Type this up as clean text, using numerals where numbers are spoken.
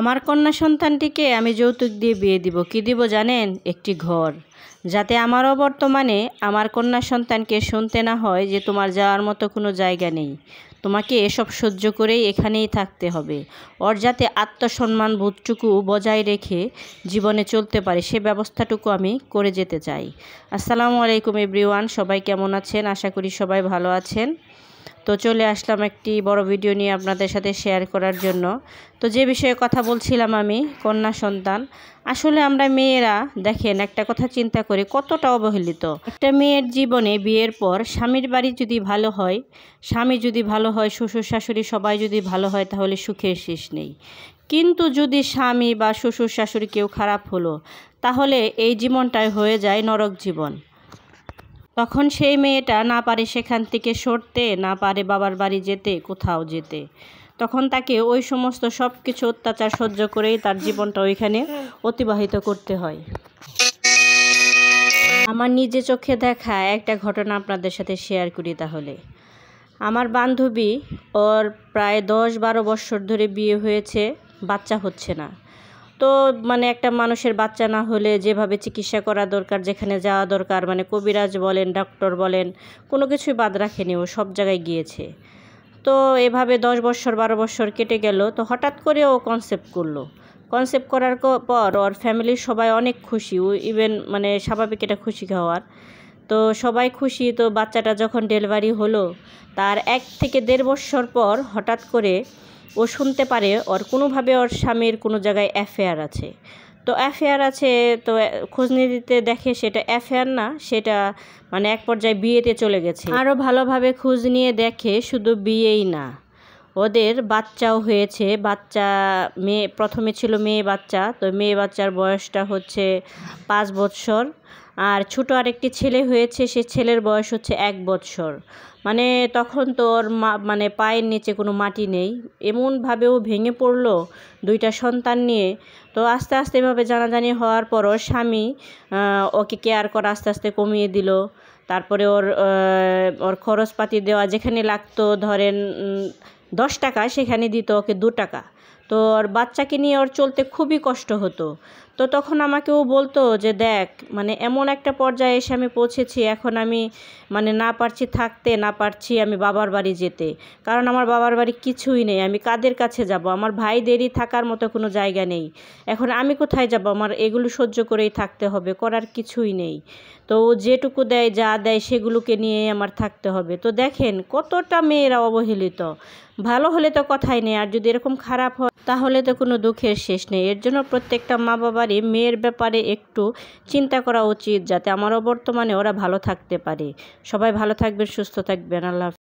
আমার কন্যা সন্তানটিকে আমি যৌতুক দিয়ে বিয়ে দিব। কি দিব জানেন? একটি ঘর, যাতে আমারও বর্তমানে আমার কন্যা সন্তানকে শুনতে না হয় যে তোমার যাওয়ার মতো কোনো জায়গা নেই, তোমাকে এসব সহ্য করেই এখানেই থাকতে হবে। ওর যাতে আত্মসম্মান বোধটুকু বজায় রেখে জীবনে চলতে পারে, সে ব্যবস্থাটুকু আমি করে যেতে চাই। আসসালামু আলাইকুম এভরিওয়ান, সবাই কেমন আছেন? আশা করি সবাই ভালো আছেন। তো চলে আসলাম একটি বড় ভিডিও নিয়ে আপনাদের সাথে শেয়ার করার জন্য। তো যে বিষয়ে কথা বলছিলাম আমি, কন্যা সন্তান। আসলে আমরা মেয়েরা দেখেন, একটা কথা চিন্তা করি কতটা অবহেলিত। একটা মেয়ের জীবনে বিয়ের পর স্বামীর বাড়ি যদি ভালো হয়, স্বামী যদি ভালো হয়, শ্বশুর শাশুড়ি সবাই যদি ভালো হয়, তাহলে সুখের শেষ নেই। কিন্তু যদি স্বামী বা শ্বশুর শাশুড়ি কেউ খারাপ হলো, তাহলে এই জীবনটাই হয়ে যায় নরক জীবন। তখন সেই মেয়েটা না পারে সেখান থেকে সরতে, না পারে বাবার বাড়ি যেতে, কোথাও যেতে। তখন তাকে ওই সমস্ত সব কিছু অত্যাচার সহ্য করেই তার জীবনটা ওইখানে অতিবাহিত করতে হয়। আমার নিজে চোখে দেখা একটা ঘটনা আপনাদের সাথে শেয়ার করি তাহলে। আমার বান্ধবী, ওর প্রায় 10-12 বছর ধরে বিয়ে হয়েছে, বাচ্চা হচ্ছে না। তো একটা মানুষের বাচ্চা না হলে যেভাবে চিকিৎসা করা দরকার, যেখানে যাওয়া দরকার, কবিরাজ বলেন, ডক্টর বলেন, কোনো কিছুই বাদ রাখেনি, ও সব জায়গায় গিয়েছে। তো এভাবে 10 বছর 12 বছর কেটে গেল। তো হঠাৎ করে ও কনসেপ্ট করলো। কনসেপ্ট করার পর ওর ফ্যামিলির সবাই অনেক খুশি, ও ইভেন স্বাভাবিক এটা খুশি খাওয়ার। তো সবাই খুশি। তো বাচ্চাটা যখন ডেলিভারি হলো, তার 1 থেকে 1.5 বছর পর হঠাৎ করে ও শুনতে পারে ওর কোনোভাবে ওর স্বামীর কোনো জায়গায় অ্যাফেয়ার আছে। তো অ্যাফেয়ার আছে, তো খোঁজ নিতে দেখে সেটা অ্যাফেয়ার না, সেটা এক পর্যায়ে বিয়েতে চলে গেছে। আরও ভালোভাবে খোঁজ নিয়ে দেখে শুধু বিয়েই না, ওদের বাচ্চাও হয়েছে। বাচ্চা মেয়ে, প্রথমে ছিল মেয়ে বাচ্চা। তো মেয়ে বাচ্চার বয়সটা হচ্ছে 5 বছর। আর ছোটো আরেকটি ছেলে হয়েছে, সে ছেলের বয়স হচ্ছে 1 বছর। তখন তো ওর পায়ের নিচে কোনো মাটি নেই, এমনভাবেও ভেঙে পড়লো 2টা সন্তান নিয়ে। তো আস্তে আস্তে এভাবে জানাজানি হওয়ার পর ওর স্বামী ওকে কেয়ার করা আস্তে আস্তে কমিয়ে দিল। তারপরে ওর খরচপাতি দেওয়া, যেখানে লাগতো ধরেন 10 টাকা, সেখানে দিত ওকে 2 টাকা। তো ওর বাচ্চাকে নিয়ে ওর চলতে খুবই কষ্ট হতো। তো তখন আমাকেও বলতো যে দেখ, এমন একটা পর্যায়ে এসে আমি পৌঁছেছি, এখন আমি না পারছি থাকতে, না পারছি আমি বাবার বাড়ি যেতে। কারণ আমার বাবার বাড়ি কিছুই নেই, আমি কাদের কাছে যাব? আমার ভাইদেরই থাকার মতো কোনো জায়গা নেই। এখন আমি কোথায় যাব? আমার এগুলো সহ্য করেই থাকতে হবে, করার কিছুই নেই। তো যেটুকু দেয়, যা দেয়, সেগুলোকে নিয়ে আমার থাকতে হবে। তো দেখেন কতটা মেয়েরা অবহেলিত। ভালো হলে তো কথাই নেই, আর যদি এরকম খারাপ হয় তাহলে তো কোনো দুঃখের শেষ নেই। এর জন্য প্রত্যেকটা মা বাবারই মেয়ের ব্যাপারে একটু চিন্তা করা উচিত, যাতে আমারও বর্তমানে ওরা ভালো থাকতে পারে। সবাই ভালো থাকবেন, সুস্থ থাকবেন। আল্লাহ হাফেজ।